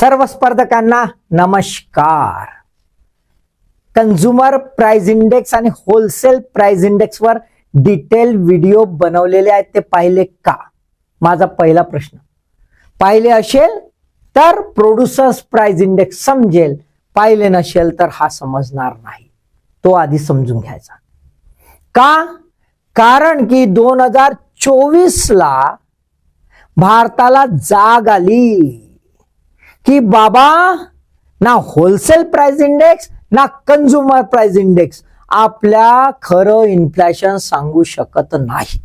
सर्व स्पर्धकांना नमस्कार. कंझ्युमर प्राइस इंडेक्स आणि होलसेल प्राइस इंडेक्स वर डिटेल व्हिडिओ बनवलेले आहेत, ते पाहिले का? माझा पहिला प्रश्न. पाहिले असेल तर प्रोड्युसर्स प्राइस इंडेक्स समजेल, पाहिले नसेल तर हा समजणार नाही. तो आधी समजून घ्यायचा. का? कारण की 2024 ला भारताला जाग आली की बाबा ना होलसेल प्राइस इंडेक्स ना कंझ्युमर प्राइस इंडेक्स आपल्या खरं इन्फ्लेशन सांगू शकत नाही.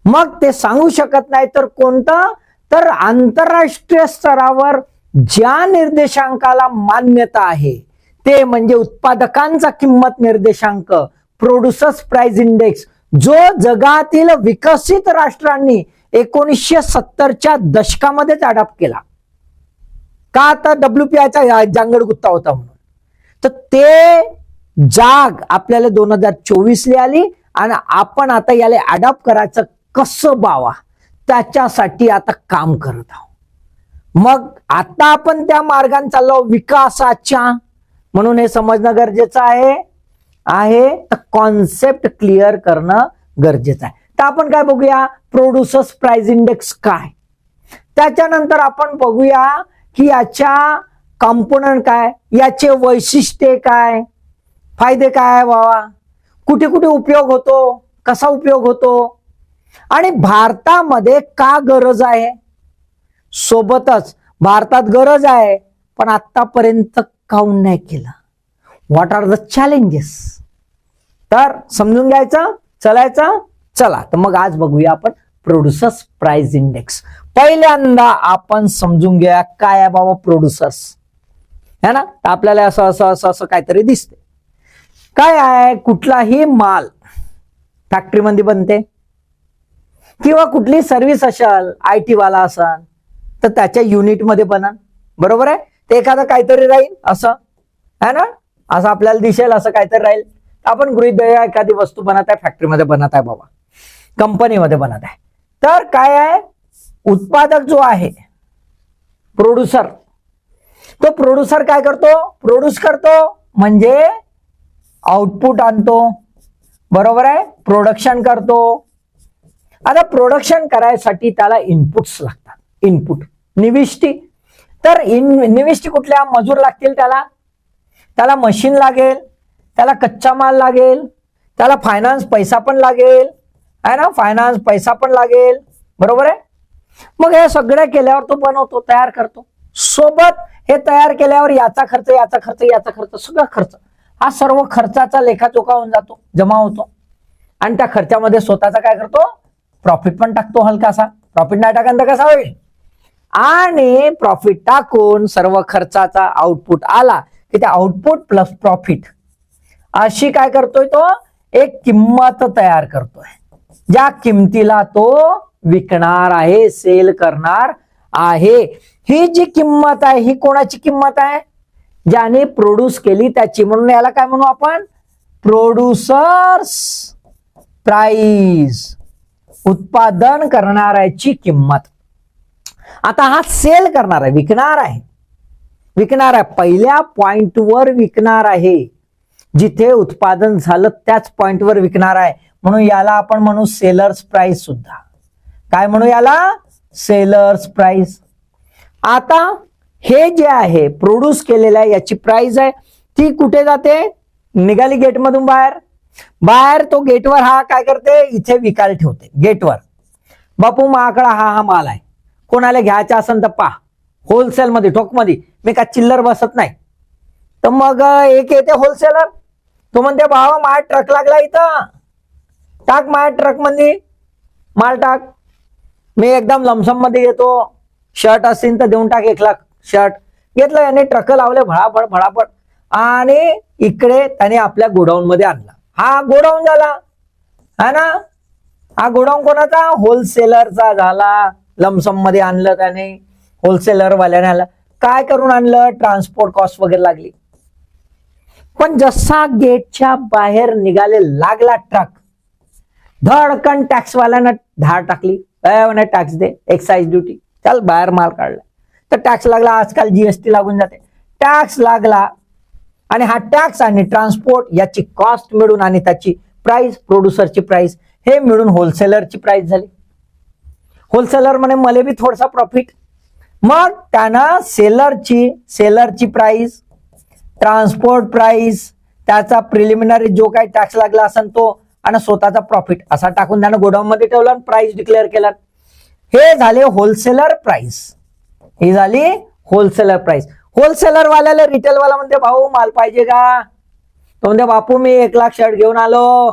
मग ते सांगू शकत नाही तर कोणतं? तर आंतरराष्ट्रीय स्तरावर ज्या निर्देशांकाला मान्यता आहे ते म्हणजे उत्पादकांचा किंमत निर्देशांक, प्रोड्युसर्स प्राइस इंडेक्स, जो जगातील विकसित राष्ट्रांनी 1970च्या दशकामध्येच अडॉप्ट केला. का? तर WPIचा जांगडगुत्ता होता म्हणून. तर ते जाग आपल्याला 2024 ला आली आणि आपण आता याला अडॉप्ट करायचं कसं बावा, त्याच्यासाठी आता काम करत आहोत. मग आता आपण त्या मार्गाने चाललो विकासाच्या, म्हणून हे समजणं गरजेचं आहे. तर कॉन्सेप्ट क्लिअर करणं गरजेचं आहे. तर आपण काय बघूया? प्रोड्युसर्स प्राइस इंडेक्स काय, त्याच्यानंतर आपण बघूया की याच्या कंपोनंट काय, याचे वैशिष्ट्ये काय, फायदे काय बाबा, कुठे कुठे उपयोग होतो, कसा उपयोग होतो आणि भारतामध्ये का गरज आहे. सोबतच भारतात गरज आहे पण आतापर्यंत काऊन नाही केलं, व्हॉट आर द चॅलेंजेस, तर समजून घ्यायचं. चला तर मग आज बघूया आपण प्रोड्युसर्स प्राइस इंडेक्स. पहिल्यांदा आपण समजून घ्या काय आहे बाबा प्रोड्युसर्स, है ना. तर आपल्याला असं काहीतरी दिसते. काय आहे? कुठलाही माल फॅक्टरीमध्ये बनते किंवा कुठली सर्व्हिस असेल, IT वाला असेल तर त्याच्या युनिटमध्ये बनन, बरोबर आहे. ते एखादं काहीतरी राहील असं, है ना, असं आपल्याला दिसेल असं काहीतरी राहील. आपण गृहीत धरूया एखादी वस्तू बनत आहे, फॅक्टरीमध्ये बनत आहे बाबा, कंपनीमध्ये बनत आहे. तर काय आहे? उत्पादक जो आहे प्रोड्युसर, तो प्रोड्युसर काय करतो? प्रोड्यूस करतो म्हणजे आउटपुट आणतो, बरोबर आहे. प्रोडक्शन करतो. आता प्रोडक्शन करायसाठी त्याला इनपुट्स लागतात. इनपुट निविष्टी. तर निविष्टी कुठल्या? मजूर लागतील, त्याला मशीन लागेल, त्याला कच्चा माल लागेल, त्याला फायनान्स पैसा पण लागेल, आहे ना, फायनान्स पैसा पण लागेल, बरोबर आहे. मग हे सगळं केल्यावर तो बनवतो, तयार करतो. सोबत हे तयार केल्यावर याचा खर्च सगळा खर्च, हा सर्व खर्चाचा लेखाजोखा होऊन जातो, जमा होतो. आणि त्या खर्चामध्ये स्वतःचा काय करतो? प्रॉफिट पण टाकतो हलकासा. प्रॉफिट नाही टाकन तर कसा होईल? आणि प्रॉफिट टाकून सर्व खर्चाचा आउटपुट आला की त्या आउटपुट प्लस प्रॉफिट अशी काय करतोय? तो एक किंमत तयार करतोय, ज्या किमतीला तो विकणार आहे, सेल करणार आहे. ही जी किंमत आहे ही कोणाची किंमत आहे? ज्याने प्रोड्यूस केली त्याची. म्हणून याला काय म्हणू आपण? प्रोड्युसर्स प्राइस, उत्पादन करणाऱ्याची किंमत. आता हा सेल करणार आहे, विकणार आहे, पहिल्या पॉइंटवर विकणार आहे, जिथे उत्पादन झालं त्याच पॉइंटवर विकणार आहे. म्हणून याला आपण म्हणू सेलर्स प्राइस सुद्धा. काय म्हणू याला? Sellers price. आता हे जे आहे प्रोड्यूस केलेलं आहे याची प्राइस आहे, ती कुठे जाते? निघाली गेटमधून बाहेर तो गेटवर हा काय करते? इथे विकायला ठेवते गेटवर. बापू माझ्याकडे हा माल आहे, कोणाला घ्यायचा असेल तर पहा, होलसेल मध्ये, ठोकमध्ये, मी का चिल्लर बसत नाही. तर मग एक येते होलसेलर, तो म्हणते भावा माझा ट्रक लागला इथं, टाक माझ्या ट्रक मध्ये माल टाक. मी एकदम लमसम मध्ये घेतो, शर्ट असतील तर देऊन टाक 1 लाख शर्ट. घेतलं याने, ट्रक लावले भडाभड आणि इकडे त्याने आपल्या गोडाऊन मध्ये आणला. हा गोडाऊन झाला, है ना. हा गोडाऊन कोणाचा? होलसेलरचा झाला. लमसम मध्ये आणलं त्याने, होलसेलर वाल्याने आणलं. काय करून आणलं? ट्रान्सपोर्ट कॉस्ट वगैरे लागली. पण जसा गेटच्या बाहेर निघाले लागला ट्रक, धडकन टॅक्सवाल्यानं धाड टाकली, टॅक्स दे, एक्साइज ड्युटी, चल बाहेर माल काढला. तर टॅक्स लागला, आजकाल जीएसटी लागून जाते, टॅक्स लागला आणि हा टॅक्स आणि ट्रान्सपोर्ट याची कॉस्ट मिळून आणि त्याची प्राइस, प्रोड्युसरची प्राइस हे मिळून होलसेलरची प्राइस झाली. होलसेलर म्हणे मला बी थोडासा प्रॉफिट, मग त्यानं सेलरची प्राइस, ट्रान्सपोर्ट प्राइस, त्याचा प्रिलिमिनरी जो काही टॅक्स लागला असेल तो आणि स्वतःचा प्रॉफिट असा टाकून त्यानं गोडाऊन मध्ये ठेवला आणि प्राइस डिक्लेअर केला. हे झाले होलसेलर प्राइस. ही झाली होलसेलर प्राइस. होलसेलर वाल्याला रिटेल वाला म्हणते भाऊ माल पाहिजे का, तो म्हणते बापू मी 1 लाख शर्ट घेऊन आलो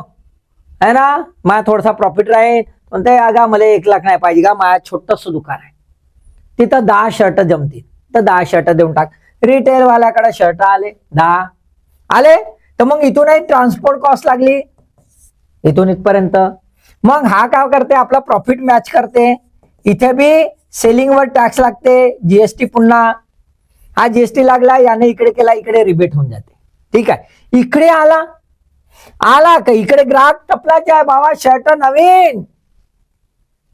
है ना, माझा थोडासा प्रॉफिट राहील. म्हणते अगा मला 1 लाख नाही पाहिजे का, माझ्या छोटस दुकान आहे तिथं 10 शर्ट जमतील, तर 10 शर्ट देऊन टाक. रिटेल वाल्याकडे शर्ट आले 10 आले, तर मग इथूनही ट्रान्सपोर्ट कॉस्ट लागली इथून इथपर्यंत. मग हा काय करते, आपला प्रॉफिट मॅच करते, इथे बी सेलिंगवर टॅक्स लागते, जीएसटी पुन्हा, हा जीएसटी लागला याने इकडे केला, इकडे रिबेट होऊन जाते. ठीक आहे, इकडे आला का इकडे ग्राहक टपलाच आहे, बाबा शर्ट नवीन,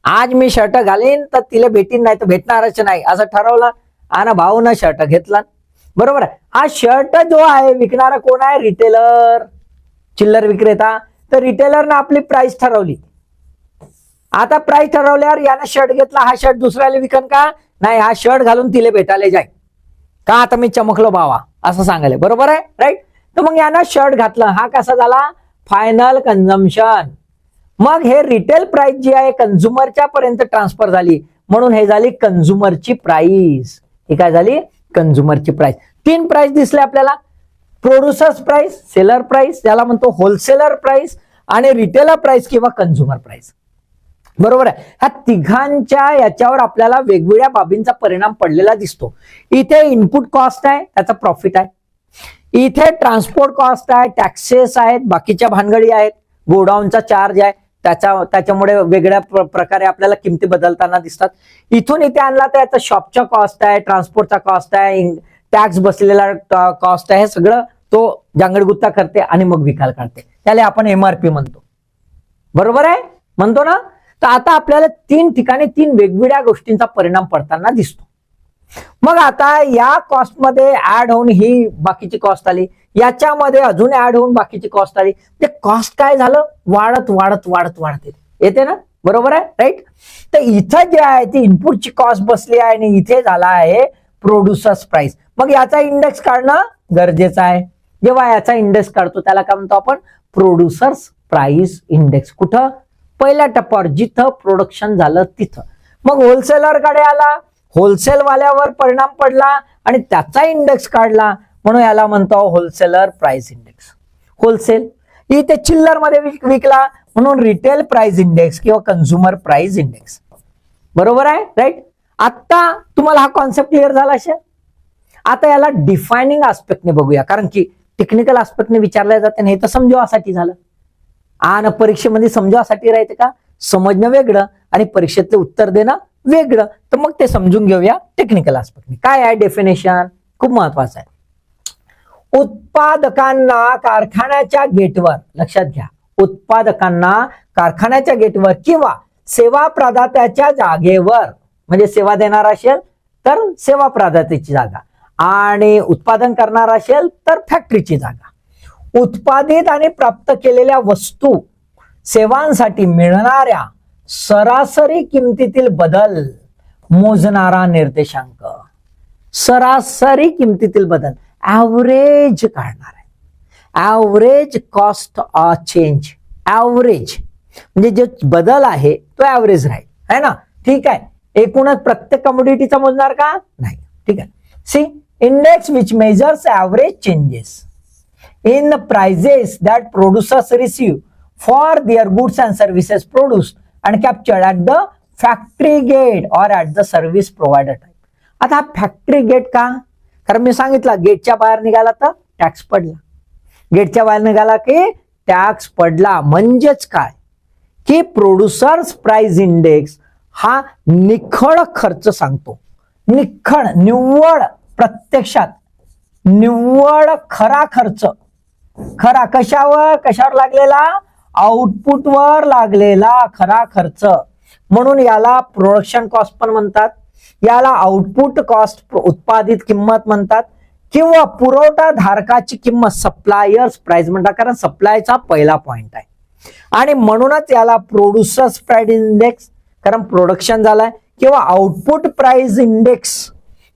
आज मी शर्ट घालीन तर तिला भेटीन नाही तर भेटणारच नाही असं ठरवलं आणि भाऊनं शर्ट घेतला. बरोबर आहे. हा शर्ट जो आहे विकणारा कोण आहे, रिटेलर, चिल्लर विक्रेता. तर रिटेलरनं आपली प्राइस ठरवली. आता प्राइस ठरवल्यावर यानं शर्ट घेतला, हा शर्ट दुसऱ्याला विकन का नाही, हा शर्ट घालून तिला भेटायला जाय का, आता मी चमकलो बावा असं सांगायला. बरोबर आहे, राईट. तर मग यानं शर्ट घातलं, हा कसा झाला फायनल कन्झम्पशन. मग हे रिटेल प्राइस जी आहे कन्झ्युमरच्या पर्यंत ट्रान्सफर झाली, म्हणून हे झाली कन्झ्युमरची प्राइस. ही काय झाली, कन्झ्युमरची प्राइस. 3 प्राइस दिसले आपल्याला, प्रोड्युसर्स प्राइस, सेलर प्राइस ज्याला म्हणतो होलसेलर प्राइस, आणि रिटेलर प्राइस किंवा कन्झ्युमर प्राइस. बरोबर आहे. ह्या तिघांच्या याच्यावर आपल्याला वेगवेगळ्या बाबींचा परिणाम पडलेला दिसतो. इथे इनपुट कॉस्ट आहे, त्याचा प्रॉफिट आहे. इथे ट्रान्सपोर्ट कॉस्ट आहे, टॅक्सेस आहेत, बाकीच्या भानगडी आहेत, गोडाऊनचा चार्ज आहे, त्याच्यामुळे वेगळ्या प्रकारे आपल्याला किमती बदलताना दिसतात. इथून इथे आणला तर याचा शॉपचा कॉस्ट आहे, ट्रान्सपोर्टचा कॉस्ट आहे, टॅक्स बसलेला कॉस्ट आहे, सगळं तो जांगडगुत्ता करते आणि मग विकायला काढते. त्याला आपण एमआरपी म्हणतो. बरोबर आहे, म्हणतो ना. तर आता आपल्याला 3 ठिकाणी 3 वेगवेगळ्या गोष्टींचा परिणाम पडताना दिसतो. मग आता या कॉस्टमध्ये ऍड होऊन ही बाकीची कॉस्ट आली, याच्यामध्ये अजून ऍड होऊन बाकीची कॉस्ट आली. ते कॉस्ट काय झालं, वाढत वाढत वाढत वाढत येते ना. बरोबर आहे, राईट. तर इथं जे आहे ती इनपुटची कॉस्ट बसली आहे आणि इथे झाला आहे प्रोड्युसर्स प्राइस. मग याचा इंडेक्स काढणं गरजेचं आहे. जेव्हा याचा इंडेक्स काढतो त्याला काय म्हणतो आपण, प्रोड्युसर्स प्राइस इंडेक्स. कुठं, पहिल्या टप्प्यावर जिथं प्रोडक्शन झालं तिथं. मग होलसेलरकडे आला, होलसेल वाल्यावर परिणाम पडला आणि त्याचा इंडेक्स काढला, म्हणून याला म्हणतो होलसेलर प्राइस इंडेक्स. होलसेल इथे चिल्लर मध्ये विकला म्हणून रिटेल प्राइस इंडेक्स किंवा कन्झ्युमर प्राइस इंडेक्स. बरोबर आहे, राईट. आता तुम्हाला हा कॉन्सेप्ट क्लिअर झाला असेल. आता याला डिफायनिंग आस्पेक्टने बघूया, कारण की टेक्निकल आस्पेक्टने विचारल्या जाते हे तर समजावासाठी झालं आणि परीक्षेमध्ये समजावासाठी राहते का, समजणं वेगळं आणि परीक्षेतलं उत्तर देणं वेगळं. तर मग ते समजून घेऊया टेक्निकल आस्पेक्टने. काय आहे डेफिनेशन, खूप महत्वाचं आहे. उत्पादकांना कारखान्याच्या गेटवर, लक्षात घ्या, उत्पादकांना कारखान्याच्या गेटवर किंवा सेवा प्रदात्याच्या जागेवर, म्हणजे सेवा देणार असेल तर सेवा प्रदात्याची जागा आणि उत्पादन करणार असेल तर फॅक्टरीची जागा, उत्पादित आणि प्राप्त केलेल्या वस्तू सेवांसाठी मिळणाऱ्या सरासरी किमतीतील बदल मोजणारा निर्देशांक. सरासरी किमतीतील बदल, ऍव्हरेज काढणार आहे. ऍव्हरेज कॉस्ट चेंज, ऍव्हरेज म्हणजे जो बदल आहे तो ऍव्हरेज राहील, है ना. ठीक आहे. एकूणच प्रत्येक कमोडिटीचा मोजणार का नाही. ठीक आहे. See, index which measures average changes in the prices that producers receive for their goods and services produced and captured at the factory gate or at the service provider type. आता हा फॅक्टरी गेट का, कारण मी सांगितलं गेटच्या बाहेर निघाला तर tax पडला, गेटच्या बाहेर निघाला की टॅक्स पडला. म्हणजेच काय की प्रोड्युसर्स प्राइस इंडेक्स हा निखळ खर्च सांगतो. निखळ, निव्वळ, प्रत्यक्षात निव्वळ खरा खर्च, खरा कशावर लागलेला, आउटपुटवर लागलेला खरा खर्च. म्हणून याला प्रोडक्शन कॉस्ट पण म्हणतात, याला आउटपुट कॉस्ट उत्पादित किंमत म्हणतात किंवा पुरवठा धारकाची किंमत सप्लायर्स प्राइस म्हणतात, कारण सप्लायचा पहिला पॉइंट आहे. आणि म्हणूनच याला प्रोड्युसर्स प्राइस इंडेक्स कारण प्रोडक्शन झालाय, किंवा आउटपुट प्राइस इंडेक्स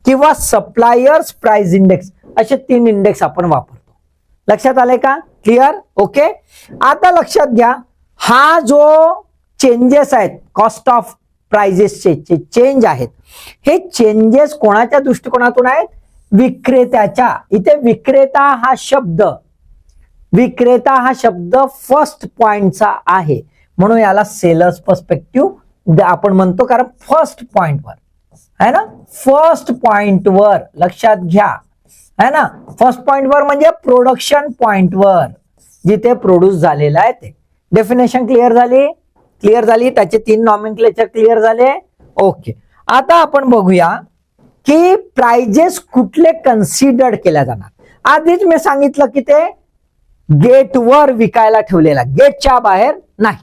किंवा सप्लायर्स प्राइस इंडेक्स असे 3 इंडेक्स आपण वापरतो. लक्षात आले का? क्लिअर? ओके. आता लक्षात घ्या, हा जो चेंजेस आहेत कॉस्ट ऑफ प्राइजेसचे चेंज आहेत, हे चेंजेस कोणाच्या दृष्टिकोनातून आहेत? विक्रेत्याच्या. इथे विक्रेता हा शब्द फर्स्ट पॉइंटचा आहे, म्हणून याला सेलर्स पर्स्पेक्टिव्ह आपण म्हणतो, कारण फर्स्ट पॉइंटवर आहे ना, फर्स्ट पॉइंटवर लक्षात घ्या है ना. फर्स्ट पॉइंटवर म्हणजे प्रोडक्शन पॉइंटवर जिथे प्रोड्यूस झालेला आहे ते. डेफिनेशन क्लिअर झाली, त्याचे 3 नॉमेनक्लेचर क्लिअर झाले. ओके. आता आपण बघूया की प्राइजेस कुठले कन्सिडर्ड केल्या जाणार. आधीच मी सांगितलं की ते गेटवर विकायला ठेवलेला, गेटच्या बाहेर नाही.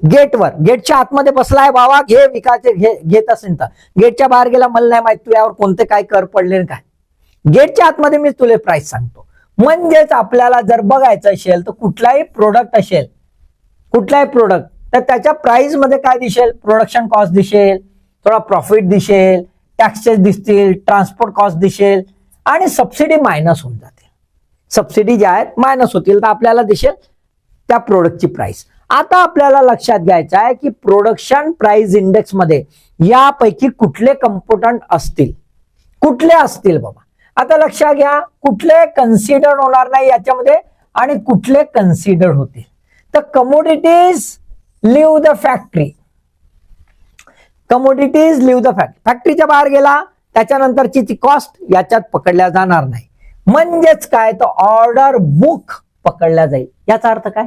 गेटवर, गेटच्या आतमध्ये बसलाय बाबा, घे विकायचे, घेत असेल तर. गेटच्या बाहेर गेला, मला नाही माहित तू यावर कोणते काय कर पडले काय. गेटच्या आतमध्ये मी तुला प्राइस सांगतो. म्हणजेच आपल्याला जर बघायचं असेल तर कुठलाही प्रोडक्ट असेल, कुठलाही प्रोडक्ट, तर त्याच्या प्राइस मध्ये काय दिसेल? प्रोडक्शन कॉस्ट दिसेल, थोडा प्रॉफिट दिसेल, टॅक्सेस दिसतील, ट्रान्सपोर्ट कॉस्ट दिसेल आणि सबसिडी मायनस होऊन जातील. सबसिडी ज्या आहेत मायनस होतील तर आपल्याला दिसेल त्या प्रोडक्टची प्राइस. आता आपल्याला लक्षात घ्यायचं आहे की प्रोडक्शन प्राइस इंडेक्स मध्ये यापैकी कुठले कंपोनंट असतील, कुठले असतील बाबा. आता लक्षात घ्या, कुठले कन्सिडर होणार नाही याच्यामध्ये आणि कुठले कन्सिडर होतील. तर commodities leave the factory, commodities leave the factory, फॅक्टरीच्या बाहेर गेला त्याच्यानंतरची ती कॉस्ट याच्यात पकडल्या जाणार नाही. म्हणजेच काय, तर ऑर्डर बुक पकडल्या जाईल. याचा अर्थ काय?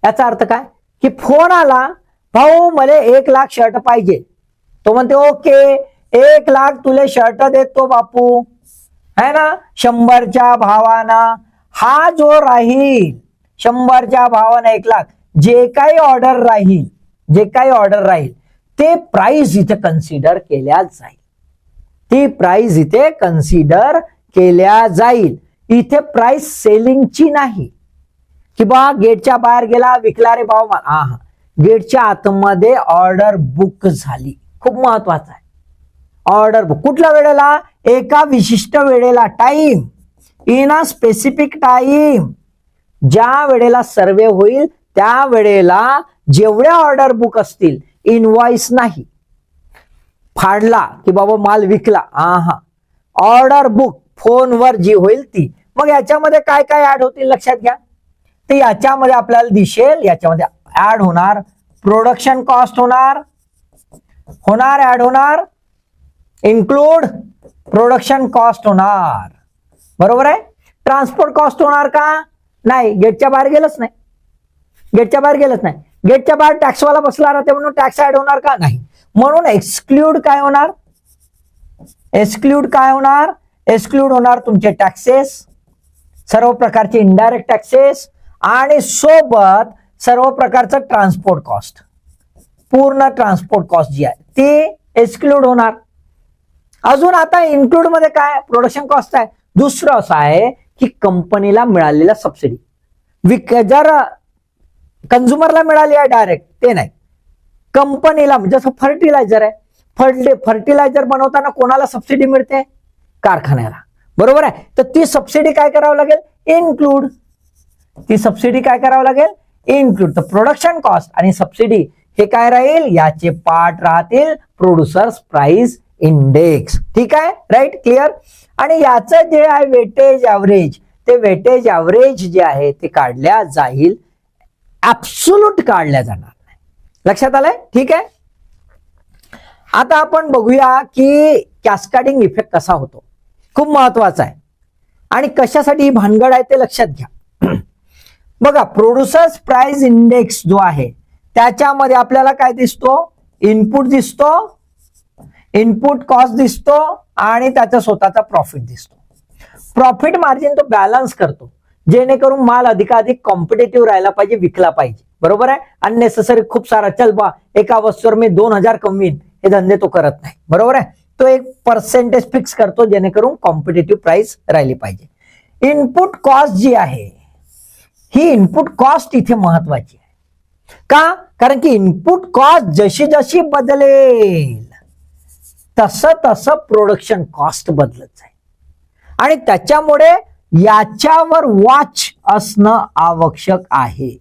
याचा अर्थ काय की फोन आला, भाऊ मला 1 लाख शर्ट पाहिजे. तो म्हणते ओके 1 लाख तुले शर्ट देतो बापू, है ना, 100च्या भावाना. हा जो राहील 100च्या भावाना 1 लाख, जे काही ऑर्डर राहील ते प्राइस इथे कन्सिडर केल्या जाईल. ती प्राइस इथे कन्सिडर केल्या जाईल. इथे प्राइस सेलिंगची नाही की बा गेटच्या बाहेर गेला, विकला रे भाव, गेटच्या आतमध्ये ऑर्डर बुक झाली. खूप महत्वाचं आहे ऑर्डर बुक. कुठल्या वेळेला? एका विशिष्ट वेळेला, time, in a specific time. ज्या वेळेला सर्वे होईल त्या वेळेला जेवढ्या ऑर्डर बुक असतील, इनवॉइस नाही, फाडला की बाबा माल विकला, ऑर्डर बुक फोनवर जी होईल ती. मग याच्यामध्ये काय काय ऍड होतील लक्षात घ्या. तर याच्यामध्ये आपल्याला दिसेल, याच्यामध्ये ऍड होणार प्रोडक्शन कॉस्ट, ऍड होणार इन्क्लूड प्रोडक्शन कॉस्ट होणार, बरोबर आहे. ट्रान्सपोर्ट कॉस्ट होणार का? नाही, गेटच्या बाहेर गेलंच नाही. गेटच्या बाहेर टॅक्सवाला बसला राहते म्हणून टॅक्स ऍड होणार का? नाही. म्हणून एक्सक्लूड काय होणार? एक्सक्लूड होणार तुमचे टॅक्सेस, सर्व प्रकारचे इनडायरेक्ट टॅक्सेस आणि सोबत सर्व प्रकारचं ट्रान्सपोर्ट कॉस्ट, पूर्ण ट्रान्सपोर्ट कॉस्ट जी आहे ती एक्सक्लूड होणार. अजून आता इन्क्लूड मध्ये काय? प्रोडक्शन कॉस्ट आहे. दुसरं असं आहे की कंपनीला मिळालेला सबसिडी, जर कन्झ्युमरला मिळाली आहे डायरेक्ट ते नाही, कंपनीला. जसं फर्टिलायझर आहे, फर्टिलायझर बनवताना कोणाला सबसिडी मिळते? कारखान्याला, बरोबर आहे. तर ती सबसिडी काय करावं लागेल? इन्क्लूड. इन्क्लूड. तर प्रोडक्शन कॉस्ट आणि सबसिडी हे काय राहील? याचे पार्ट राहतील प्रोड्युसर्स प्राइस इंडेक्स. ठीक आहे, राईट, क्लिअर. आणि याचं जे आहे वेटेज ऍव्हरेज, ते वेटेज ऍव्हरेज जे आहे ते काढल्या जाईल, ऍब्सोल्यूट काढल्या जाणार नाही. लक्षात आलंय? ठीक आहे. आता आपण बघूया की कॅस्केडिंग इफेक्ट कसा होतो. खूप महत्वाचा आहे आणि कशासाठी ही भानगड आहे ते लक्षात घ्या. बघा, प्रोड्युसर्स प्राइस इंडेक्स जो आहे त्याच्यामध्ये आपल्याला काय दिसतो? इनपुट दिसतो, इनपुट कॉस्ट दिसतो आणि त्याचा स्वतःचा प्रॉफिट दिसतो. प्रॉफिट मार्जिन तो बॅलन्स करतो जेणेकरून माल अधिकाधिक कॉम्पिटेटिव्ह राहायला पाहिजे, विकला पाहिजे, बरोबर आहे. अननेसेसरी खूप सारा चल बा एका वस्तूवर मी 2000 कमवीन हे धंदे तो करत नाही, बरोबर आहे. तो एक पर्सेंटेज फिक्स करतो जेणेकरून कॉम्पिटेटिव्ह प्राइस राहिली पाहिजे. इनपुट कॉस्ट जी आहे ही इनपुट कॉस्ट इथे महत्वाची आहे. का? कारण की इनपुट कॉस्ट जशी जशी बदलेल तसं तसं प्रोडक्शन कॉस्ट बदलत जाईल आणि त्याच्यामुळे याच्यावर वॉच असणं आवश्यक आहे.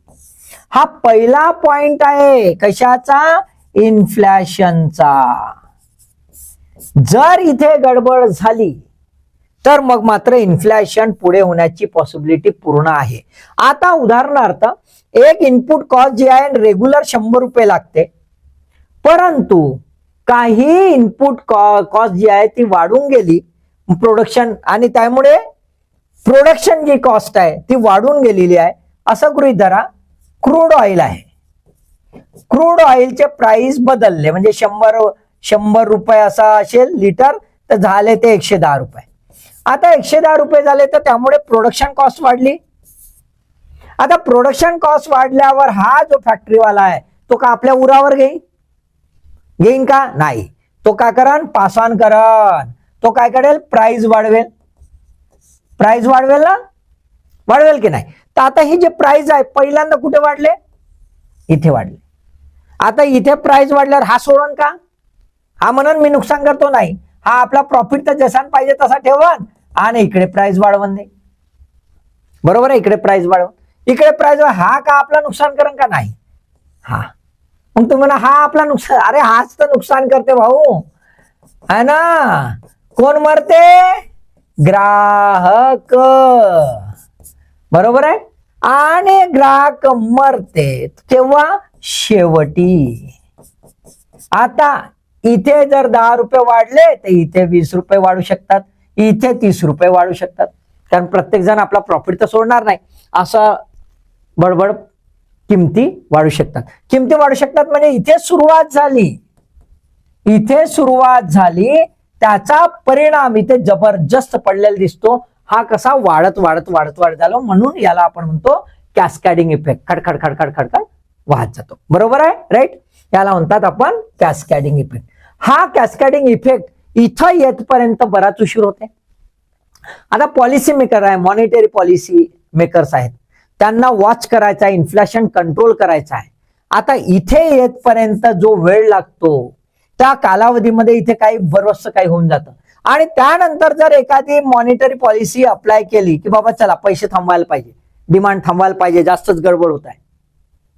हा पहिला पॉइंट आहे कशाचा? इन्फ्लेशनचा. जर इथे गडबड झाली तर मग मात्र इन्फ्लेशन पुढे होण्याची पॉसिबिलिटी पूर्ण आहे. आता उदाहरणार्थ एक इनपुट कॉस्ट जी आहे रेग्युलर 100 रुपये लागते, परंतु काही इनपुट कॉस्ट जी आहे ती वाढून गेली प्रोडक्शन आणि त्यामुळे प्रोडक्शन जी कॉस्ट आहे ती वाढून गेलेली आहे. असं गृहीत धरा क्रूड ऑइल आहे. क्रूड ऑइलचे प्राइस बदलले म्हणजे 100 रुपये असा असेल लिटर तर झाले ते 110 रुपये. आता 110 रुपये झाले तर त्यामुळे प्रोडक्शन कॉस्ट वाढली. आता प्रोडक्शन कॉस्ट वाढल्यावर हा जो फॅक्टरीवाला आहे तो का आपल्या उरावर घेईन का? नाही. तो काय करण? पास ऑन करण. तो काय करेल? प्राइस वाढवेल. प्राइस वाढवेल ना? वाढवेल की नाही? तर आता ही जे प्राइस आहे पहिल्यांदा कुठे वाढले? इथे वाढले. आता इथे प्राइस वाढल्यावर हा सोडून का? हा म्हणून मी नुकसान करतो नाही. हा आपला प्रॉफिट तर जसा पाहिजे तसा ठेवन आणि इकडे प्राइस वाढवून दे. बरोबर आहे? इकडे प्राइस वाढवून इकडे प्राइस हा का आपला नुकसान करण का? नाही. हा मग तुम्ही हा आपला नुकसान, अरे हाच तर नुकसान करते भाऊ है ना. कोण मरते? ग्राहक. बरोबर आहे. आणि ग्राहक मरते तेव्हा शेवटी. आता इथे जर 10 रुपये वाढले तर इथे 20 रुपये वाढू शकतात, इथे 30 रुपये वाढू शकतात. कारण प्रत्येक जण आपला प्रॉफिट तर सोडणार नाही. असं बडबड किमती वाढू शकतात. किमती वाढू शकतात म्हणजे इथे सुरुवात झाली त्याचा परिणाम इथे जबरदस्त पडलेला दिसतो. हा कसा वाढत झाला म्हणून याला आपण म्हणतो कॅस्कॅडिंग इफेक्ट. खडखड खडखड खडखड वाहत जातो. बरोबर आहे? राईट. याला म्हणतात आपण कॅस्कॅडिंग इफेक्ट. हा कॅस्कॅडिंग इफेक्ट इथं येतपर्यंत बराच उशीर होते. आता पॉलिसी मेकर आहे, मॉनिटरी पॉलिसी मेकर्स आहेत, त्यांना वॉच करायचा आहे, इन्फ्लेशन कंट्रोल करायचा आहे. आता इथे येतपर्यंत जो वेळ लागतो त्या कालावधीमध्ये इथे काही बरंचसं काही होऊन जातं आणि त्यानंतर जर एखादी मॉनिटरी पॉलिसी अप्लाय केली की बाबा चला पैसे थांबवायला पाहिजे, डिमांड थांबवायला पाहिजे, जास्तच गडबड होत आहे.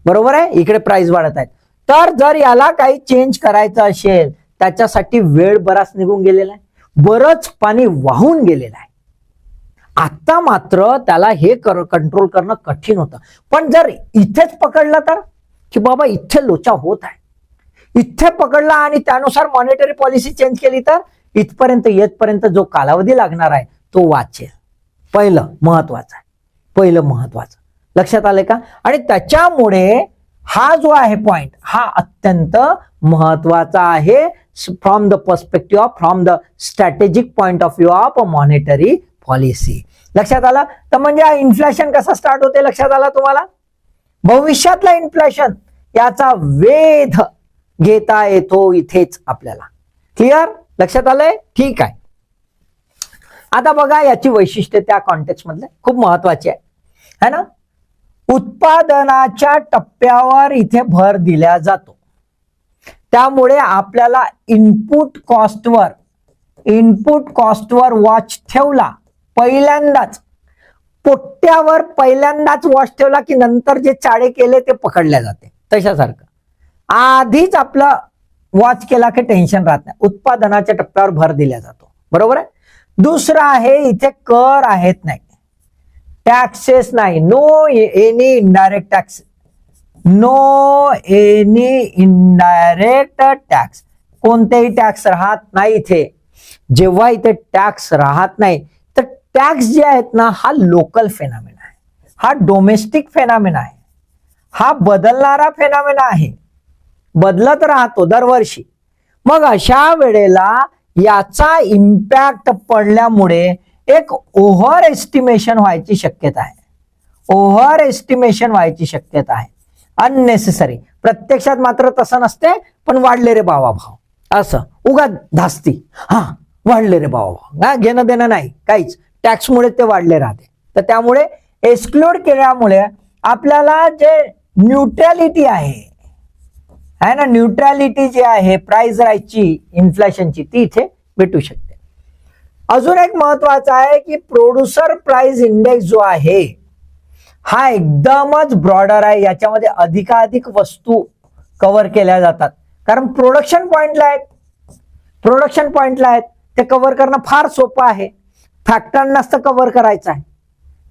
बरोबर आहे? इकडे प्राइस वाढत आहेत. तर जर याला काही चेंज करायचं असेल त्याच्यासाठी वेळ बराच निघून गेलेला आहे, बरंच पाणी वाहून गेलेलं आहे. आता मात्र त्याला हे कंट्रोल करणं कठीण होतं. पण जर इथेच पकडलं तर की बाबा इथे लोचा होत आहे, इथे पकडला आणि त्यानुसार मॉनिटरी पॉलिसी चेंज केली तर इथपर्यंत येतपर्यंत जो कालावधी लागणार आहे तो वाचेल. पहिलं महत्वाचं लक्षात आले का? आणि त्याच्यामुळे हा जो आहे पॉइंट हा अत्यंत महत्वाचा आहे from the perspective from the strategic point of view of monetary policy. लक्षात आला? तर म्हणजे इन्फ्लेशन कसा स्टार्ट होते लक्षात आला तुम्हाला? भविष्यातला इन्फ्लेशन याचा वेध घेता येतो इथेच आपल्याला. क्लिअर? लक्षात आलंय? ठीक आहे. आता बघा याची वैशिष्ट्ये त्या कॉन्टेक्स्ट मधले खूप महत्वाची आहे ना. उत्पादनाच्या टप्प्यावर इथे भर दिला जातो, त्यामुळे आपल्याला इनपुट कॉस्टवर वॉच ठेवला पहिल्यांदाच, पोट्ट्यावर पहिल्यांदाच वॉच ठेवला की नंतर जे चाळे केले ते पकडल्या जाते. तशासारखं आधीच आपलं वॉच केला की टेन्शन राहत नाही. उत्पादनाच्या टप्प्यावर भर दिला जातो. बरोबर आहे? दुसरं आहे इथे कर आहेत नाही, टॅक्सेस नाही, नो एनी इनडायरेक्ट टॅक्स. कोणतेही टॅक्स राहत नाही इथे. जेव्हा इथे टॅक्स राहत नाही तर टॅक्स जे आहेत ना हा लोकल फेनॉमेना आहे, हा डोमेस्टिक फेनॉमेना आहे, हा बदलणारा फेनॉमेना आहे, बदलत राहतो दरवर्षी. मग अशा वेळेला याचा इम्पॅक्ट पडल्यामुळे एक ओव्हर एस्टिमेशन व्हायची शक्यता आहे. अननेसेसरी. प्रत्यक्षात मात्र तसं नसते पण वाढले रे भाव असं उगा धास्ती, हा वाढले रे बाबा, हा घेणं देणं नाही काहीच, टॅक्समुळे ते वाढले राहते. तर त्यामुळे एक्सक्लूड केल्यामुळे आपल्याला जे न्यूट्रॅलिटी आहे ना, न्यूट्रॅलिटी जी आहे प्राइस राईजची इन्फ्लेशनची, ती इथे भेटू शकते. अजून एक महत्वाचं आहे की प्रोड्युसर प्राइस इंडेक्स जो आहे हा एकदमच ब्रॉडर आहे. याच्यामध्ये अधिकाधिक वस्तू कव्हर केल्या जातात, कारण प्रोडक्शन पॉइंटला आहेत ते कव्हर करणं फार सोपं आहे. फॅक्टरीनाच तर कव्हर करायचं आहे,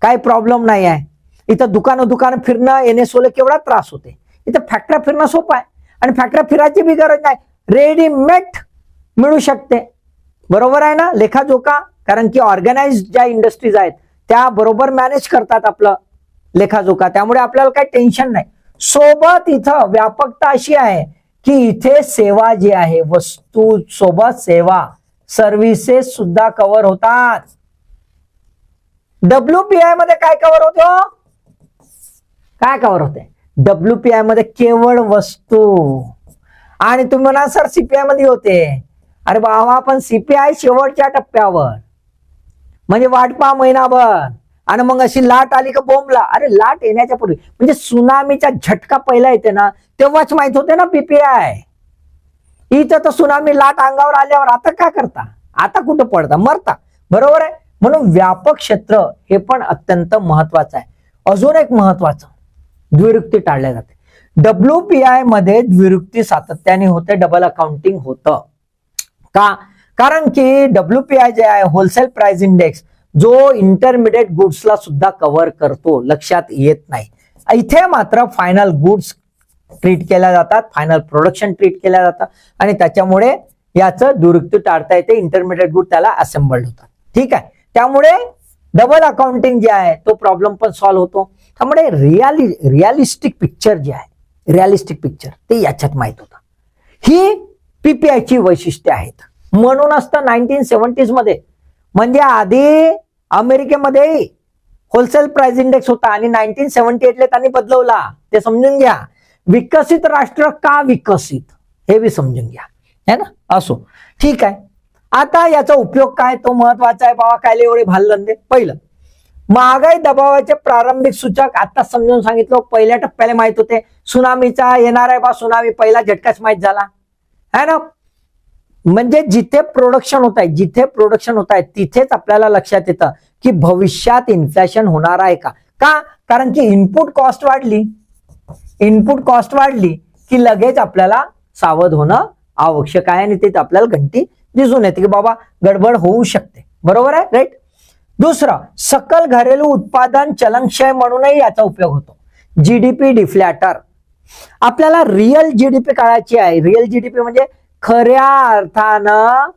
काही प्रॉब्लेम नाही आहे. इथं दुकानं फिरणं एनएसओला केवढा त्रास होते, इथं फॅक्टरी फिरणं सोपं आहे. आणि फॅक्टरी फिरायची बी गरज नाही, रेडीमेड मिळू शकते. बरोबर आहे ना लेखाजोखा, कारण की ऑर्गनाइज ज्या इंडस्ट्रीज आहेत त्या बरोबर मॅनेज करतात आपलं लेखाजोखा, त्यामुळे आपल्याला काही टेन्शन नाही. सोबत इथं व्यापकता अशी आहे की इथे सेवा जी आहे, वस्तू सोबत सेवा सर्व्हिसेस सुद्धा कव्हर होतात. WPI मध्ये काय कव्हर होते, काय कव्हर होते WPI मध्ये? केवळ वस्तू. आणि तुम्ही म्हणा सर CPI मध्ये होते, अरे बाबा पण CPI शेवटच्या टप्प्यावर, म्हणजे वाट पहा महिनाभर, आणि मग अशी लाट आली का बोंबला. अरे लाट येण्याच्या पूर्वी, म्हणजे सुनामीचा झटका पहिला येते ना तेव्हाच माहित होते ना PPI. इथं तर सुनामी लाट अंगावर आल्यावर आता काय करता, आता कुठं पडता, मरता. बरोबर आहे. म्हणून व्यापक क्षेत्र हे पण अत्यंत महत्वाचं आहे. अजून एक महत्वाचं, द्विरुक्ती टाळल्या जाते. WPI मध्ये द्विरुक्ती सातत्याने होते, डबल अकाउंटिंग होतं. का? कारण की WPI जे आहे होलसेल प्राइस इंडेक्स, जो इंटरमिडिएट गुड्सला सुद्धा कव्हर करतो, लक्षात येत नाही. इथे मात्र फायनल गुड्स ट्रीट केल्या जातात, फायनल प्रोडक्शन ट्रीट केल्या जातात, आणि त्याच्यामुळे याचं दुरुक्ती टाळता येते. इंटरमिडिएट गुड त्याला असेंबल्ड होतात. ठीक आहे. त्यामुळे डबल अकाउंटिंग जे आहे तो प्रॉब्लेम पण सॉल्व्ह होतो. त्यामुळे रिअलिस्टिक पिक्चर जे आहे, रिअलिस्टिक पिक्चर ते याच्यात माहित होतं. ही PPI ची वैशिष्ट्ये आहेत. म्हणूनच तर 1970s मध्ये, म्हणजे आधी अमेरिकेमध्ये होलसेल प्राइस इंडेक्स होता आणि 1978 ला त्यांनी बदलवला. ते समजून घ्या. विकसित राष्ट्र का विकसित हे बी समजून घ्या, है ना. असो, ठीक आहे. आता याचा उपयोग काय तो महत्वाचा आहे बाबा. काय एवढे भालंदे. पहिलं, महागाई दबावाचे प्रारंभिक सूचक आता समजून सांगितलं. पहिल्या टप्प्याला माहित होते, सुनामीचा येणार आहे बा, सुनामी पहिला झटकाच माहित झाला, है ना. म्हणजे जिथे प्रोडक्शन होत आहे तिथेच आपल्याला लक्षात येतं की भविष्यात इन्फ्लेशन होणार आहे का. कारण की इनपुट कॉस्ट वाढली की लगेच आपल्याला सावध होणं आवश्यक आहे, आणि तिथे आपल्याला घंटी दिसून येते की बाबा गडबड होऊ शकते. बरोबर आहे, राईट. दुसरं, सकल घरेलू उत्पादन चलनक्षय म्हणूनही याचा उपयोग होतो. GDP डिफ्लॅटर. आपल्याला रिअल GDP काढायची आहे. रिअल GDP म्हणजे खऱ्या अर्थानं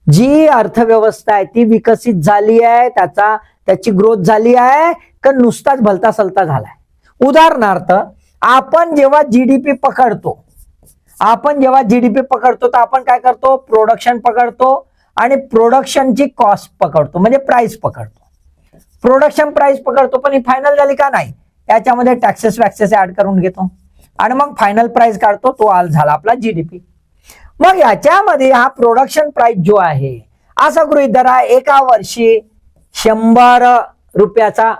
जी अर्थव्यवस्था आहे ती विकसित झाली आहे, त्याची ग्रोथ झाली आहे का नुसताच भलता सलता झालाय. उदाहरणार्थ, आपण जेव्हा GDP पकडतो तर आपण काय करतो, प्रोडक्शन पकडतो आणि प्रोडक्शनची कॉस्ट पकडतो, म्हणजे प्राइस पकडतो. प्रोडक्शन प्राइस पकडतो, पण ही फायनल झाली का नाही, याच्यामध्ये टॅक्सेस वॅक्सेस ऍड करून घेतो आणि मग फायनल प्राइस काढतो. तो झाला आपला GDP. मग याच्यामध्ये हा प्रोडक्शन प्राइस जो आहे, असं गृहीत धरा एका वर्षी 100 रुपयाचा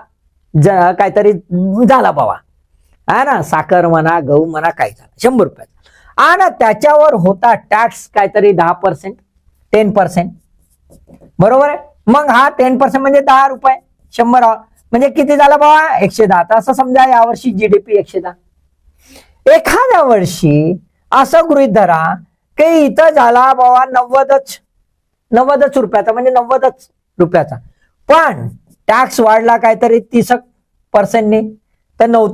काहीतरी झाला बाबा, है ना. साखर म्हणा, गहू म्हणा, काय झालं 100 रुपयाचा, आणि त्याच्यावर होता टॅक्स काहीतरी 10%, 10%. बरोबर आहे. मग हा 10% म्हणजे 10 रुपये, 100 म्हणजे किती झाला बाबा, 110. तर असं समजा यावर्षी GDP 110. एखाद्या वर्षी असं गृहीत धरा की इथं झाला बाबा 90 रुपयाचा, म्हणजे 90 रुपयाचा, पण टॅक्स वाढला काहीतरी 30%, तर 9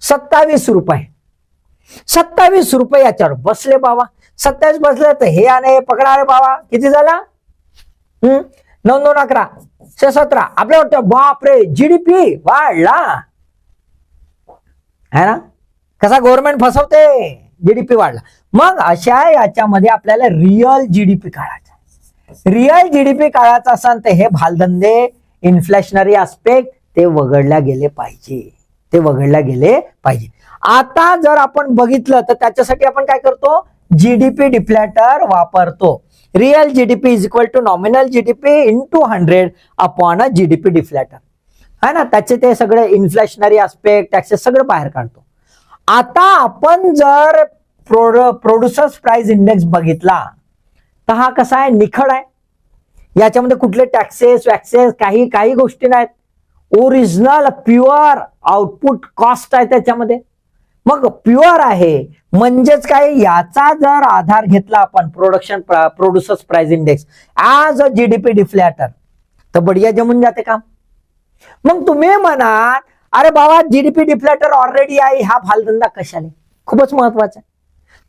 27 रुपये. 27 रुपये याच्यावर बसले बाबा. 27 बसले तर हे आणि पकडा रे बाबा, किती झाला, 9 2 11 17. आपल्या वाटतं बापरे GDP वाढला, है ना. कसा गव्हर्नमेंट फसवते, GDP वाढला. मग अशा याच्यामध्ये आपल्याला रिअल GDP काढायचा. रिअल GDP काढायचा असेल तर हे भालधंदे, इन्फ्लेशनरी आस्पेक्ट ते वगळल्या गेले पाहिजे. आता जर आपण बघितलं तर त्याच्यासाठी आपण काय करतो, जीडीपी डिफ्लॅटर वापरतो. Real GDP is equal to nominal GDP into 100 upon a GDP deflator. है ना, त्याचे ते सगळे इन्फ्लेशनरी आस्पेक्ट टॅक्सेस सगळं बाहेर काढतो. आता आपण जर प्रोड्युसर्स प्राइस इंडेक्स बघितला तर हा कसा आहे, निखळ आहे. याच्यामध्ये कुठले टॅक्सेस वॅक्सेस काही गोष्टी नाहीत. ओरिजिनल प्युअर आउटपुट कॉस्ट आहे त्याच्यामध्ये. मग प्युअर आहे म्हणजेच काय, याचा जर आधार घेतला आपण producers price index as a GDP deflator तर बढिया जमून जाते काम. मग तुम्ही म्हणा अरे बाबा जीडीपी डिफ्लॅटर ऑलरेडी आहे, हा भालधंदा कशाला. खूपच महत्वाचा आहे.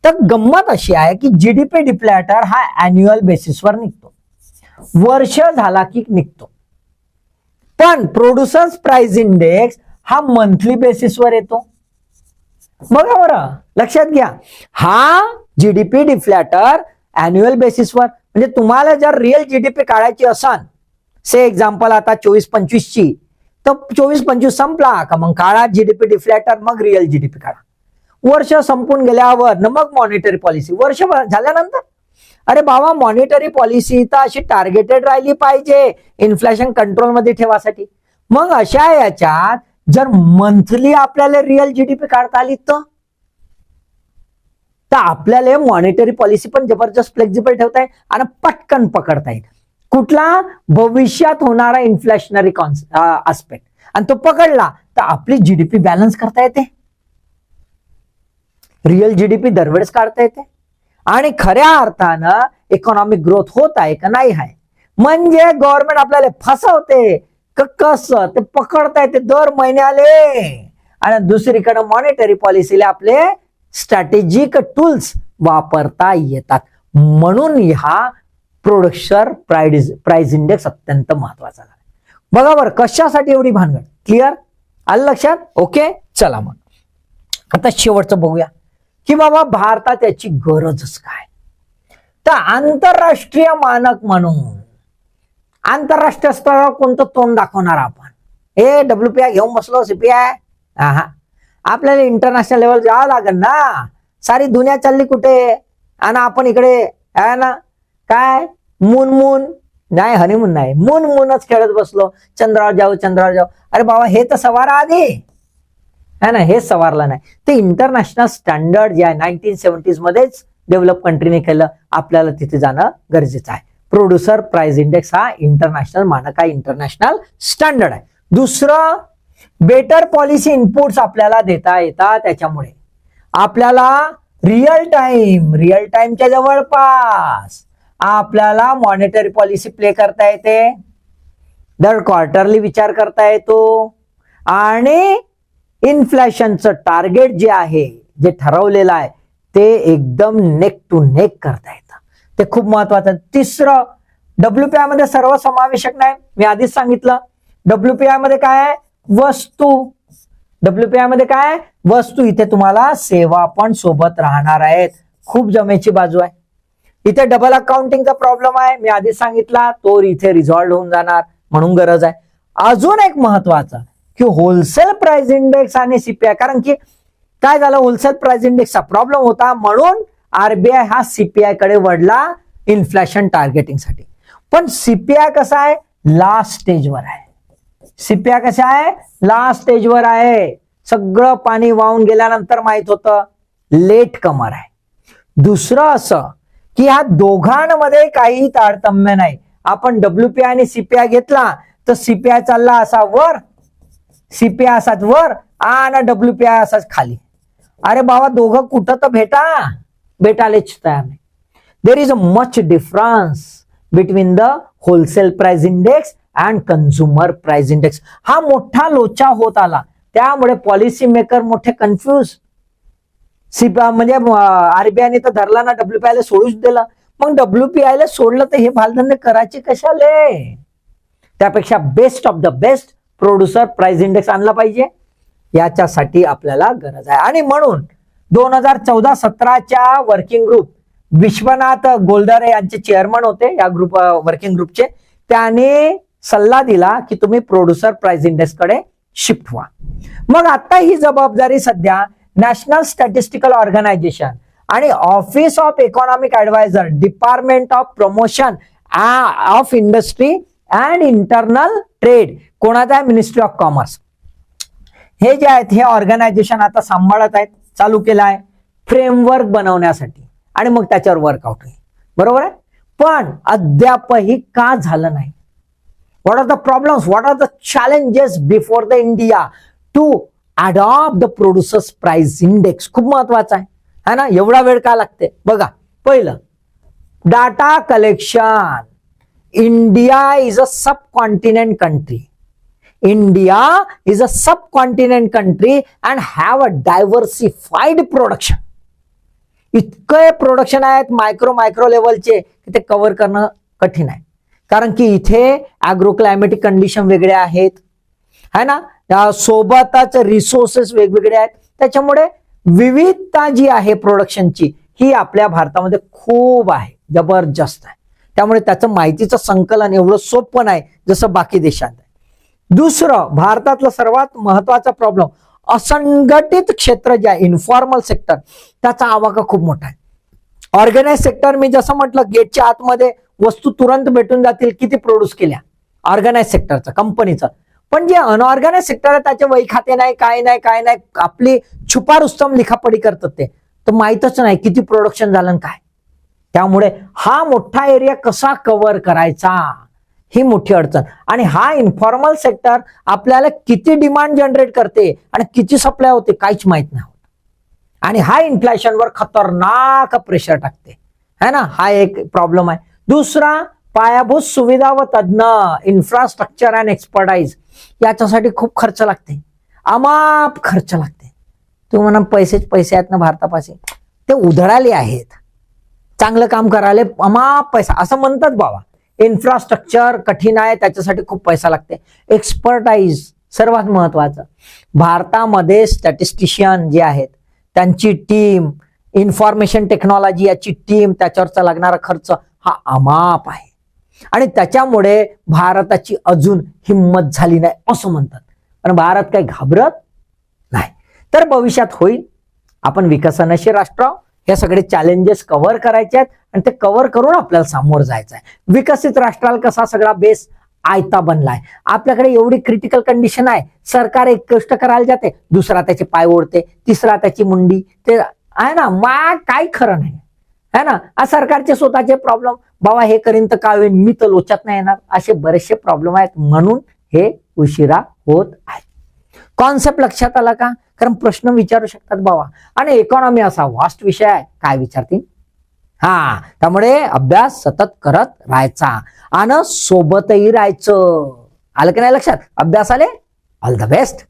तर गंमत अशी आहे की जीडीपी डिफ्लॅटर हा अॅन्युअल बेसिसवर निघतो, वर्ष झाला की निघतो. पण प्रोड्युसर्स प्राइस इंडेक्स हा मंथली बेसिसवर येतो. बघा बरं, लक्षात घ्या, हा जीडीपी डिफ्लॅटर अॅन्युअल बेसिसवर, म्हणजे तुम्हाला जर रिअल जीडीपी काढायची असन, से एक्झाम्पल आता 24-25 ची, तर 24-25 संपला का मग काढा जीडीपी डिफ्लॅटर, मग रिअल जीडीपी काढा. वर्ष संपून गेल्यावर मग मॉनिटरी पॉलिसी, वर्ष झाल्यानंतर अरे बाबा मॉनिटरी पॉलिसी तर अशी टार्गेटेड राहिली पाहिजे इन्फ्लेशन कंट्रोलमध्ये ठेवासाठी. मग अशा याच्यात जर मंथली आपल्याला रिअल जीडीपी काढता आली तर आपल्याला मॉनिटरी पॉलिसी पण जबरदस्त फ्लेक्झिबल ठेवता येईल आणि पटकन पकडता येईल कुठला भविष्यात होणारा इन्फ्लेशनरी आस्पेक्ट, आणि तो पकडला तर आपली जीडीपी बॅलन्स करता येते. रिअल जीडीपी दरवेळेस काढता येते आणि खऱ्या अर्थानं इकॉनॉमिक ग्रोथ होत आहे का नाही आहे. म्हणजे गव्हर्नमेंट आपल्याला फसवते कसं ते पकडता येते दर महिन्याले, आणि दुसरीकडे मॉनिटरी पॉलिसीला आपले स्ट्रॅटेजिक टूल्स वापरता येतात. म्हणून हा प्रोड्युसर प्राइस इंडेक्स अत्यंत महत्वाचा आहे. बघा बरं कशासाठी एवढी भानगड, क्लिअर आलं लक्षात. ओके, चला मग आता शेवटचं बघूया की बाबा भारतात याची गरजच काय. तर आंतरराष्ट्रीय मानक म्हणून आंतरराष्ट्रीय स्तरावर कोणतं तोंड दाखवणार आपण. हे WPI घेऊन बसलो CPI, आपल्याला इंटरनॅशनल लेवल जावं लागेल ना. सारी दुनिया चालली कुठे आणि आपण इकडे आहे ना काय मून नाही, हनीमून नाही, मूनच खेळत बसलो. चंद्रावर जाऊ. अरे बाबा हे तर सवारा आधी है ना, हे सवारलं नाही. ते इंटरनॅशनल स्टँडर्ड जे आहे 1970s मध्येच डेव्हलप कंट्रीने केलं, आपल्याला तिथे जाणं गरजेचं आहे. प्रोड्युसर प्राइस इंडेक्स हा इंटरनॅशनल मानक आहे, इंटरनॅशनल स्टँडर्ड आहे. दुसरं, बेटर पॉलिसी इनपुट्स आपल्याला देता येतात. त्याच्यामुळे आपल्याला रिअल टाइमच्या जवळपास आपल्याला मॉनिटरी पॉलिसी प्ले करता येते, दर क्वार्टरली विचार करता येतो, आणि इन्फ्लेशनचं टार्गेट जे आहे, जे ठरवलेलं आहे ते एकदम नेक टू नेक करता येतं. ते खूप महत्वाचं. तिसरं, WPI मध्ये सर्वसमावेशक नाही. मी आधीच सांगितलं WPI मध्ये काय आहे, वस्तू. WPI मध्ये काय, वस्तू. इथे तुम्हाला सेवा पण सोबत राहणार आहेत. खूप जमेची बाजू आहे. इथे डबल अकाउंटिंगचा प्रॉब्लेम आहे, मी आधीच सांगितला, तो इथे रिझॉल्व्ह होऊन जाणार, म्हणून गरज आहे. अजून एक महत्वाचं की होलसेल प्राइस इंडेक्स आणि CPI, कारण की काय झालं, होलसेल प्राइस इंडेक्सचा प्रॉब्लेम होता म्हणून RBI हा CPI कडे वळला इन्फ्लेशन टार्गेटिंगसाठी. पण CPI कसा आहे, लास्ट स्टेजवर आहे. CPI कसा आहे, लास्ट स्टेजवर आहे. सगळं पाणी वाहून गेल्यानंतर माहित होतं लेट कमर आहे. दुसरं असं की ह्या दोघांमध्ये काही तारतम्य नाही. आपण WPI आणि CPI घेतला तर CPI चालला असा वर, CPI असाच वर आणि WPI असाच खाली. अरे बाबा दोघं कुठं तर भेटायलाच तयार नाही. There is a much difference between the wholesale price index and consumer price index. हा मोठा लोचा होत आला, त्यामुळे पॉलिसी मेकर मोठे कन्फ्यूज. म्हणजे RBI ने तर धरला ना, WPI ला सोडूच दिलं. मग WPI ला सोडलं तर हे भालधंदे करायचे कशाले. त्यापेक्षा best of the best producer price index आणला पाहिजे, याच्यासाठी आपल्याला गरज आहे. आणि म्हणून 2014-17च्या वर्किंग ग्रुप, विश्वनाथ गोलदारे यांचे चेअरमन होते या वर्किंग ग्रुपचे, त्याने सल्ला दिला की तुम्ही प्रोड्युसर प्राइस इंडेक्स कडे शिफ्ट व्हा. मग आता ही जबाबदारी सध्या नॅशनल स्टॅटिस्टिकल ऑर्गनायझेशन आणि office of economic adviser, department of promotion of industry and internal trade, कोणाचा आहे? Ministry of commerce. हे जे आहेत हे ऑर्गनायझेशन आता सांभाळत आहेत, चालू केलं आहे फ्रेमवर्क बनवण्यासाठी आणि मग त्याच्यावर वर्कआउट होईल. बरोबर आहे. पण अद्यापही का झालं नाही? What are the problems, what are the challenges before the India to adopt the producers price index? खूप महत्वाचा आहे ना. एवढा वेळ का लागते? बघा, पहिलं data collection. India is a sub continent country. India is a subcontinent country and have a diversified production. इतके प्रोडक्शन आहेत मायक्रो लेवलचे की ते कव्हर करणं कठीण आहे, कारण की इथे ॲग्रो क्लायमेटिक कंडिशन वेगळे आहेत, है ना. सोबतच रिसोर्सेस वेगवेगळे आहेत. त्याच्यामुळे विविधता जी आहे प्रोडक्शनची ही आपल्या भारतामध्ये खूप आहे, जबरदस्त आहे. त्यामुळे त्याचं माहितीचं संकलन एवढं सोपं नाही जसं बाकी देशात आहे. दुसरं, भारतातला सर्वात महत्वाचा प्रॉब्लेम असंघटित क्षेत्र जे आहे, इन्फॉर्मल सेक्टर, त्याचा आवाका खूप मोठा आहे. ऑर्गनाइज सेक्टर मी जसं म्हटलं, गेटच्या आतमध्ये वस्तू तुरंत भेटून जातील किती प्रोड्यूस केल्या, ऑर्गनाइज सेक्टरचं, कंपनीचं. पण जे अनऑर्गनाइज सेक्टर आहे त्याचे वही खाते नाही, काय नाही, आपली छुपा रुस्तम लिखापडी करतात ते, तर माहीतच नाही किती प्रोडक्शन झालं काय. त्यामुळे हा मोठा एरिया कसा कव्हर करायचा ही मोठी अडचण. आणि हा इन्फॉर्मल सेक्टर आपल्याला किती डिमांड जनरेट करते आणि किती सप्लाय होते काहीच माहित नाही. आणि हा इन्फ्लेशनवर खतरनाक प्रेशर टाकते, है ना. हा एक प्रॉब्लेम आहे. दुसरा, पायाभूत सुविधा व तज्ञ, इन्फ्रास्ट्रक्चर अँड एक्सपर्टाईज, याच्यासाठी खूप खर्च लागते, अमाप खर्च लागते. तू म्हणा पैसे आहेत ना भारतापाशी, ते उधळाले आहेत, चांगलं काम करायला अमाप पैसा असं म्हणतात बाबा. इन्फ्रास्ट्रक्चर कठीण आहे, त्याच्यासाठी खूप पैसा लागते. एक्सपर्टाईज सर्वात महत्वाचं. भारतामध्ये स्टॅटिस्टिशियन जे आहेत त्यांची टीम, इन्फॉर्मेशन टेक्नॉलॉजी याची टीम, त्याच्यावरचा लागणारा खर्च हा अमाप आहे. आणि त्याच्यामुळे भारताची अजून हिंमत झाली नाही असं म्हणतात. पण भारत काही घाबरत नाही. तर भविष्यात होईल, आपण विकसनशील राष्ट्र, हे सगळे चॅलेंजेस कव्हर करायचे आहेत आणि ते कव्हर करून आपल्याला समोर जायचं आहे. विकसित राष्ट्राला कसा सगळा बेस आयता बनलाय. आपल्याकडे एवढी क्रिटिकल कंडिशन आहे, सरकार एक कष्ट करायला जाते, दुसरा त्याचे पाय ओढते, तिसरा त्याची मुंडी, ते आहे ना. काही खरं नाही, है ना. सरकारचे स्वतःचे प्रॉब्लेम, बाबा हे करीन तर काय होईल, मी तर लोचात नाही येणार, असे बरेचसे प्रॉब्लेम आहेत. म्हणून हे उशिरा होत आहे. कॉन्सेप्ट लक्षात आला का? कारण प्रश्न विचारू शकतात बाबा. आणि इकॉनॉमी असा वास्ट विषय आहे, काय विचारतील. त्यामुळे अभ्यास सतत करत राहायचा आणि सोबतही राहायचं. आलं की नाही लक्षात? अभ्यासाले ऑल द बेस्ट.